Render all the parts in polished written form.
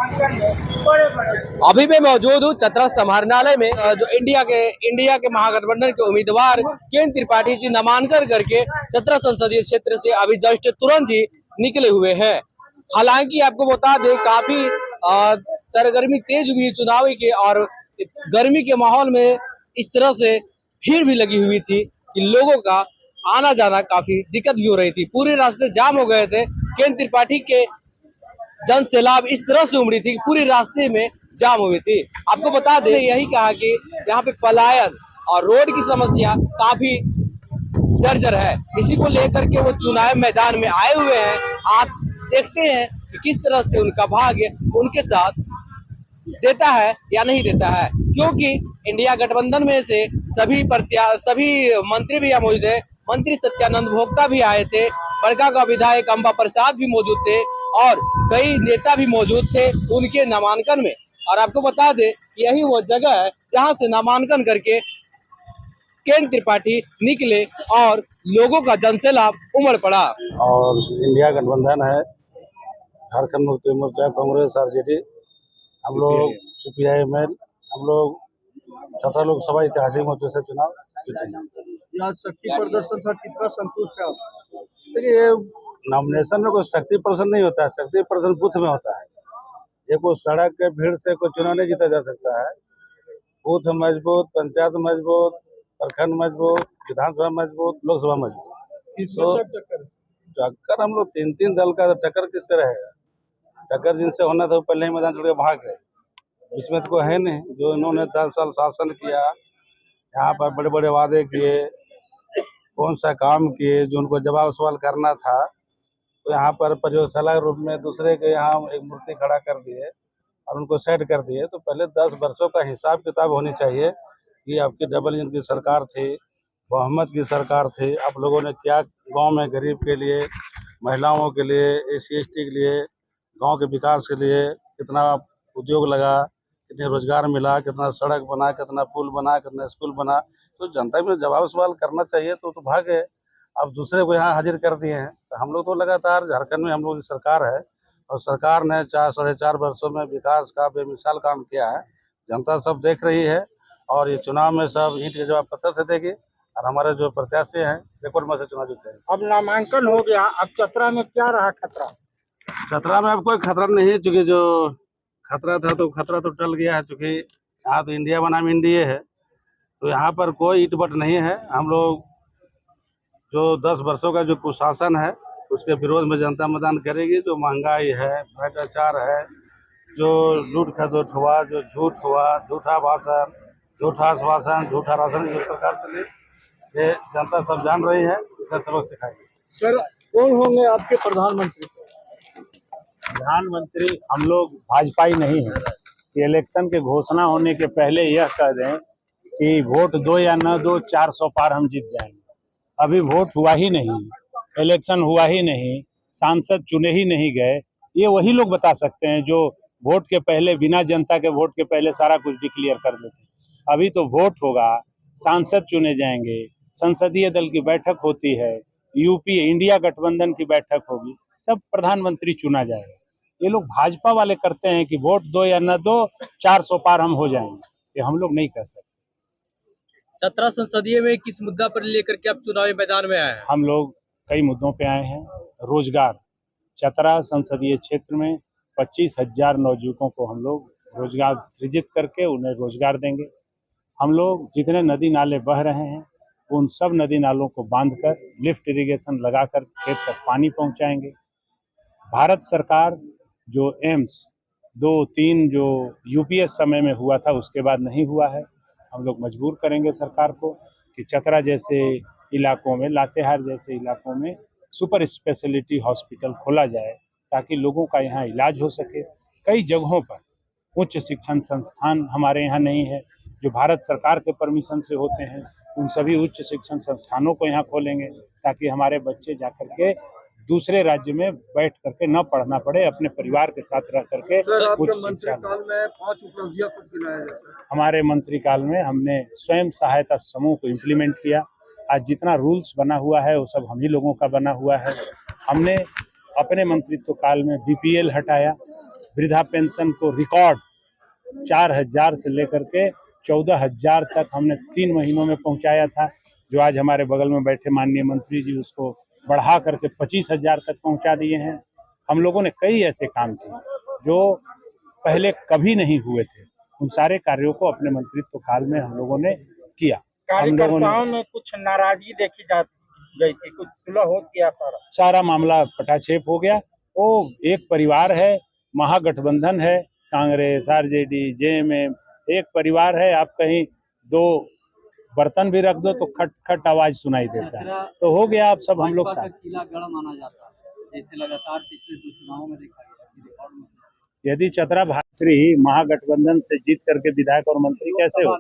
अभी मैं मौजूद हूँ चतरा समाहरणालय में, जो इंडिया के महागठबंधन के उम्मीदवार केन त्रिपाठी जी नामांकन करके चतरा संसदीय क्षेत्र से अभी जस्ट तुरंत ही निकले हुए हैं। हालांकि आपको बता दें, काफी सरगर्मी तेज हुई है चुनाव की, और गर्मी के माहौल में इस तरह से भीड़ भी लगी हुई थी कि लोगों का आना जाना काफी दिक्कत भी हो रही थी। पूरे रास्ते जाम हो गए थे। केन त्रिपाठी के जन सैलाब इस तरह से उमड़ी थी कि पूरे रास्ते में जाम हुई थी। आपको बता दें, यही कहा कि यहाँ पे पलायन और रोड की समस्या काफी जर्जर है। इसी को लेकर के वो चुनाव मैदान में आए हुए हैं। आप देखते हैं कि किस तरह से उनका भाग्य उनके साथ देता है या नहीं देता है, क्योंकि इंडिया गठबंधन में से सभी मंत्री भी मौजूद है। मंत्री सत्यानंद भोक्ता भी आए थे, बड़का का विधायक अंबा प्रसाद भी मौजूद थे, और कई नेता भी मौजूद थे उनके नामांकन में। और आपको बता दें, यही वो जगह है जहां से नामांकन करके केन त्रिपाठी निकले और लोगों का जनसैलाब उमड़ पड़ा। और इंडिया गठबंधन है, झारखंड मुक्ति मोर्चा, कांग्रेस, आरजेडी, हम लोग CPI-ML, हम लोग चतरा लोकसभा ऐतिहासिक मोर्चे से चुनाव जीतेंगे। आज शक्ति प्रदर्शन था, कितना संतुष्ट है आप? देखिए, नॉमिनेशन में कोई शक्ति प्रदर्शन नहीं होता है, शक्ति प्रदर्शन बूथ में होता है। ये कोई सड़क के भीड़ से कोई चुनाव नहीं जीता जा सकता है। बूथ मजबूत, पंचायत मजबूत, प्रखंड मजबूत, विधानसभा मजबूत, लोकसभा मजबूत। तो टक्कर हम लोग 3 दल का टक्कर किससे रहेगा? टक्कर जिनसे होना था वो पहले ही मैदान छोड़ के भाग गए। बीच में तो कोई है नहीं। जो इन्होंने 10 साल शासन किया, यहाँ पर बड़े बड़े वादे किए, कौन सा काम किए, जो उनको जवाब सवाल करना था, तो यहाँ पर प्रयोगशाला के रूप में दूसरे के यहाँ एक मूर्ति खड़ा कर दिए और उनको सेट कर दिए। तो पहले 10 वर्षों का हिसाब किताब होनी चाहिए कि आपकी डबल इंजन की सरकार थी, बहुमत की सरकार थी, आप लोगों ने क्या गांव में गरीब के लिए, महिलाओं के लिए, SC/ST के लिए, गांव के विकास के लिए कितना उद्योग लगा, कितने रोजगार मिला, कितना सड़क बना, कितना पुल बना, कितना स्कूल बना। तो जनता में जवाब सवाल करना चाहिए। तो भाग गए, अब दूसरे को यहाँ हाजिर कर दिए हैं। तो हम लोग तो लगातार झारखंड में हम लोग की सरकार है, और सरकार ने 4-4.5 वर्षों में विकास का बेमिसाल काम किया है। जनता सब देख रही है, और ये चुनाव में सब ईंट के जवाब पत्थर से देगी, और हमारे जो प्रत्याशी हैं रिकॉर्ड में से चुनाव जीते। अब नामांकन हो गया, अब चतरा में क्या रहा खतरा? खतरा में अब कोई खतरा नहीं है, चूंकि जो खतरा था तो खतरा तो टल गया है। चूंकि यहाँ तो इंडिया बनाम इंडिया है, तो यहाँ पर कोई ईट बट नहीं है। हम लोग जो 10 वर्षों का जो कुशासन है उसके विरोध में जनता मतदान करेगी। जो महंगाई है, भ्रष्टाचार है, जो लूट खसोट हुआ, जो झूठ हुआ, झूठा भाषण, झूठा आश्वासन, झूठा राशन की जो सरकार चली, ये जनता सब जान रही है, उसका सबक सिखाएगी। सर, कौन होंगे आपके प्रधानमंत्री? प्रधानमंत्री हम लोग भाजपाई नहीं है कि इलेक्शन के घोषणा होने के पहले यह कह दें कि वोट दो या न दो, 400 पार हम जीत जाएंगे। अभी वोट हुआ ही नहीं, इलेक्शन हुआ ही नहीं, सांसद चुने ही नहीं गए। ये वही लोग बता सकते हैं जो वोट के पहले, बिना जनता के वोट के पहले सारा कुछ डिक्लेयर कर देते हैं। अभी तो वोट होगा, सांसद चुने जाएंगे, संसदीय दल की बैठक होती है, यूपीए इंडिया गठबंधन की बैठक होगी, तब प्रधानमंत्री चुना जाएगा। ये लोग भाजपा वाले करते हैं कि वोट दो या न दो, 400 पार हम हो जाएंगे। ये हम लोग नहीं कर सकते। चतरा संसदीय में किस मुद्दा पर लेकर के आप चुनावी मैदान में आए हैं? हम लोग कई मुद्दों पे आए हैं। रोजगार, चतरा संसदीय क्षेत्र में 25,000 नवयुवकों को हम लोग रोजगार सृजित करके उन्हें रोजगार देंगे। हम लोग जितने नदी नाले बह रहे हैं उन सब नदी नालों को बांधकर लिफ्ट इरिगेशन लगाकर खेत तक पानी पहुंचाएंगे। भारत सरकार जो एम्स 2-3 जो यूपीए समय में हुआ था उसके बाद नहीं हुआ है, हम लोग मजबूर करेंगे सरकार को कि चतरा जैसे इलाकों में, लातेहार जैसे इलाकों में सुपर स्पेशलिटी हॉस्पिटल खोला जाए ताकि लोगों का यहाँ इलाज हो सके। कई जगहों पर उच्च शिक्षण संस्थान हमारे यहाँ नहीं है, जो भारत सरकार के परमिशन से होते हैं। उन सभी उच्च शिक्षण संस्थानों को यहाँ खोलेंगे ताकि हमारे बच्चे जाकर के दूसरे राज्य में बैठ करके न पढ़ना पड़े, अपने परिवार के साथ रह करके उच्च शिक्षा। हमारे मंत्रिकाल में हमने स्वयं सहायता समूह को इम्प्लीमेंट किया। आज जितना रूल्स बना हुआ है वो सब हम ही लोगों का बना हुआ है। हमने अपने मंत्रित्व काल में BPL हटाया, वृद्धा पेंशन को रिकॉर्ड 4,000 से लेकर के 14,000 तक हमने 3 महीनों में पहुंचाया था, जो आज हमारे बगल में बैठे माननीय मंत्री जी उसको बढ़ा करके 25,000 तक पहुंचा दिए हैं। हम लोगों ने कई ऐसे काम किए जो पहले कभी नहीं हुए थे, उन सारे कार्यों को अपने मंत्रित्व काल में हम लोगों ने किया। कार्यकर्ताओं में कुछ नाराजगी देखी जा गई थी, कुछ सुलह हो गया सारा मामला पटाक्षेप हो गया। वो एक परिवार है, महागठबंधन है, कांग्रेस, आरजेडी, जेएमएम एक परिवार है। आप कहीं 2 बर्तन भी रख दो तो खट खट आवाज सुनाई देता है। तो हो गया, आप सब हम लोग साथ। गढ़ माना जाता है, जैसे लगातार पिछले 2 चुनावों में देखा गया। यदि चतरा भात्री महागठबंधन से जीत करके विधायक और मंत्री कैसे हो?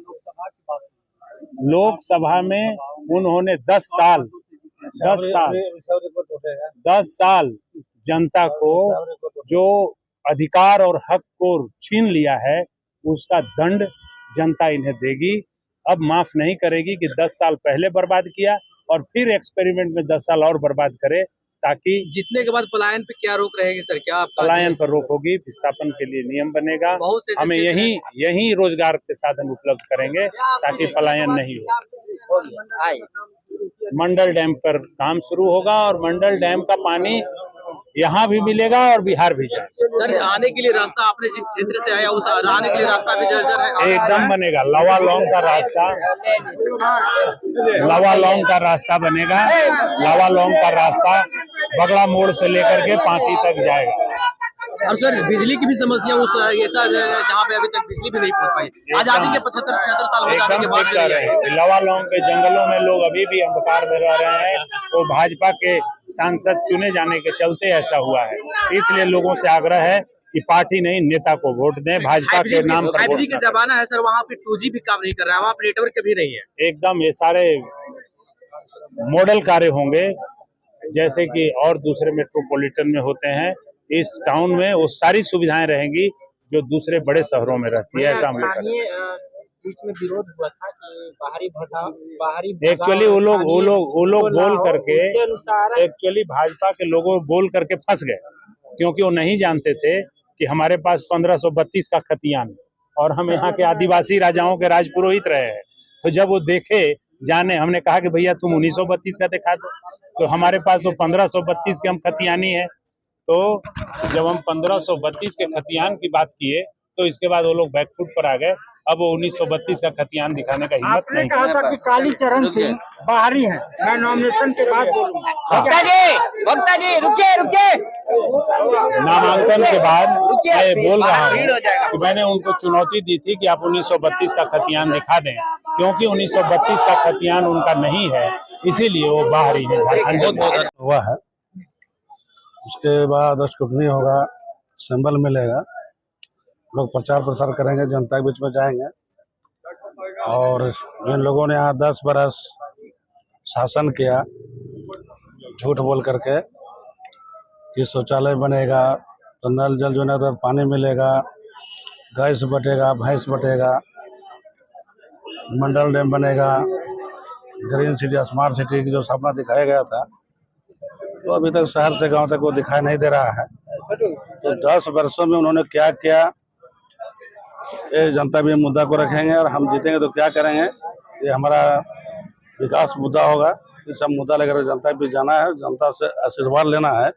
लोकसभा में उन्होंने 10 साल जनता को जो अधिकार और हक को छीन लिया है, उसका दंड जनता इन्हें देगी। अब माफ नहीं करेगी कि 10 साल पहले बर्बाद किया और फिर एक्सपेरिमेंट में 10 साल और बर्बाद करे, ताकि जीतने के बाद पलायन पे क्या रोक रहेगी सर? क्या पलायन पर रोक होगी, विस्थापन के लिए नियम बनेगा। हमें यही रोजगार के साधन उपलब्ध करेंगे ताकि पलायन नहीं हो। मंडल डैम पर काम शुरू होगा और मंडल डैम का पानी यहाँ भी मिलेगा और बिहार भी जाएगा। सर, आने के लिए रास्ता, आपने जिस क्षेत्र से आया उस आने के लिए रास्ता भी एकदम बनेगा। लावालौंग का रास्ता बनेगा। लावालौंग का रास्ता बगड़ा मोड़ से लेकर के पांकी तक जाएगा। और सर, बिजली की भी समस्या उस ऐसा जहाँ पे अभी तक बिजली भी नहीं पहुंच पाई। आजादी के 75-76 साल हो जाने के बाद लावालौंग के जंगलों में लोग अभी भी अंधकार में रह रहे हैं। वो भाजपा के सांसद चुने जाने के चलते ऐसा हुआ है। इसलिए लोगों से आग्रह है कि पार्टी नहीं, नेता को वोट दें, भाजपा के नाम पर। 5G का जमाना है सर, वहाँ पे 2G भी काम नहीं कर रहा है, वहाँ पे नेटवर्क भी नहीं है। एकदम ये सारे मॉडल कार्य होंगे जैसे कि और दूसरे मेट्रोपॉलिटन में होते हैं। इस टाउन में वो सारी सुविधाएं रहेंगी जो दूसरे बड़े शहरों में रहती है। ऐसा हम लोग बीच में विरोध हुआ था कि बाहरी एक्चुअली वो लोग बोल करके एक्चुअली भाजपा के लोगों बोल करके फंस गए, क्योंकि वो नहीं जानते थे कि हमारे पास 1532 का खतियान और हम यहाँ के आदिवासी राजाओं के राजपुरोहित रहे हैं। तो जब वो देखे जाने, हमने कहा कि भैया तुम 1932 का दिखा दो, तो हमारे पास तो 1532 के हम खतियानी है। तो जब हम 1532 के खतियान की बात किए तो इसके बाद वो लोग बैकफुट पर आ गए। अब वो 1932 का खतियान दिखाने का हिम्मत नहीं। आपने कहा था कि कालीचरण सिंह बाहरी हैं, मैं नॉमिनेशन के बाद बोलूंगा। वक्ता जी रुकिए। नामांकन के बाद मैं बोल रहा हूँ कि मैंने उनको चुनौती दी थी कि आप 1932 का खतियान दिखा दें, क्योंकि 1932 का खतियान उनका नहीं है, इसीलिए वो बाहरी है। हुआ है, उसके बाद स्क्रूटनी होगा, सिंबल मिलेगा, लोग प्रचार प्रसार करेंगे, जनता के बीच में जाएंगे। और जिन लोगों ने यहाँ 10 बरस शासन किया झूठ बोल करके कि शौचालय बनेगा तो नल जल जो है तो पानी मिलेगा, गैस बटेगा, भैंस बटेगा, मंडल डैम बनेगा, ग्रीन सिटी, स्मार्ट सिटी की जो सपना दिखाया गया था, तो अभी तक शहर से गांव तक वो दिखाई नहीं दे रहा है। तो 10 वर्षों में उन्होंने क्या किया, ये जनता भी मुद्दा को रखेंगे और हम जीतेंगे तो क्या करेंगे, ये हमारा विकास मुद्दा होगा। ये सब मुद्दा लेकर जनता भी जाना है, जनता से आशीर्वाद लेना है।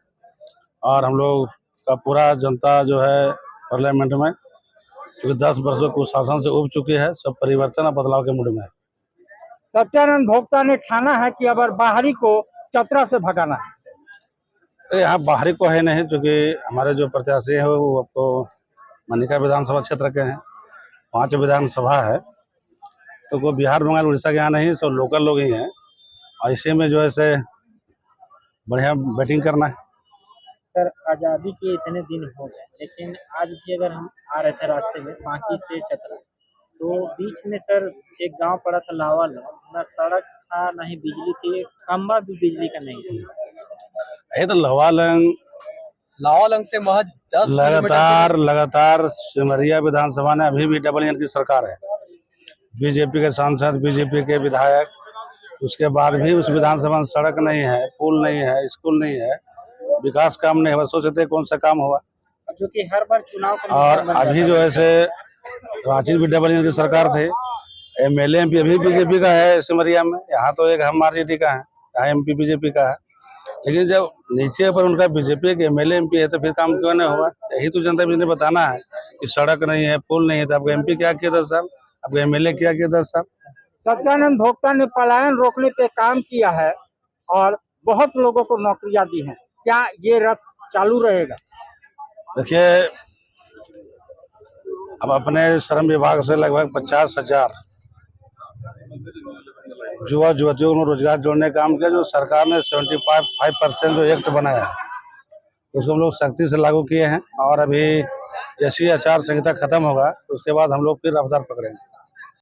और हम लोग का पूरा जनता जो है पार्लियामेंट में, क्योंकि 10 वर्षों को शासन से उब चुकी है, सब परिवर्तन और बदलाव के मूड में है। सत्यानंद भोक्ता ने ठाना है कि अगर बाहरी को चतरा से भगाना है। यहाँ बाहरी को है नहीं, क्योंकि हमारे जो प्रत्याशी है वो आपको मनिका विधानसभा क्षेत्र के हैं, 5 विधानसभा है, तो कोई बिहार, बंगाल, उड़ीसा के यहाँ नहीं, सब लोकल लोग ही हैं। ऐसे में जो है से बढ़िया बैटिंग करना है। सर, आज़ादी के इतने दिन हो गए, लेकिन आज भी अगर हम आ रहे थे रास्ते में पांकी से चतरा, तो बीच में सर एक गांव पड़ा था लावालौंग, ना सड़क था ना ही बिजली थी, खंबा भी बिजली का नहीं था। ये तो लावालौंग से महज 10 लगातार सिमरिया विधानसभा ने अभी भी डबल इंजन की सरकार है, बीजेपी के सांसद, बीजेपी के विधायक, उसके बाद भी उस विधानसभा में सड़क नहीं है, पुल नहीं है, स्कूल नहीं है, विकास काम नहीं है। सोचते कौन सा काम हुआ, जो कि हर बार चुनाव का और मुद्दा बन अभी जाता जो है। है से रांची भी डबल इंजन की सरकार थे, एमएलए एमपी अभी बीजेपी का है सिमरिया में, यहाँ तो एक हम आरजेडी का है, यहाँ एमपी बीजेपी का है। लेकिन जब नीचे पर उनका बीजेपी के एमएलए एमपी है तो फिर काम क्यों नहीं हुआ? यही तो जनता भी ने बताना है कि सड़क नहीं है, पुल नहीं है, तो आपका एमपी क्या किया 10 साल, आपका एमएलए क्या किया 10 साल? सत्यानंद भोक्ता ने पलायन रोकने पे काम किया है और बहुत लोगों को नौकरियां दी हैं। क्या ये रथ चालू रहेगा? देखिए, अब अपने श्रम विभाग से लगभग 50,000 युवा युवतियों को रोजगार जोड़ने का काम किया। जो सरकार ने 75% जो एक्ट बनाया है उसको हम लोग सख्ती से लागू किए हैं, और अभी जैसी आचार संहिता खत्म होगा उसके बाद हम लोग फिर रफ्तार पकड़ेंगे।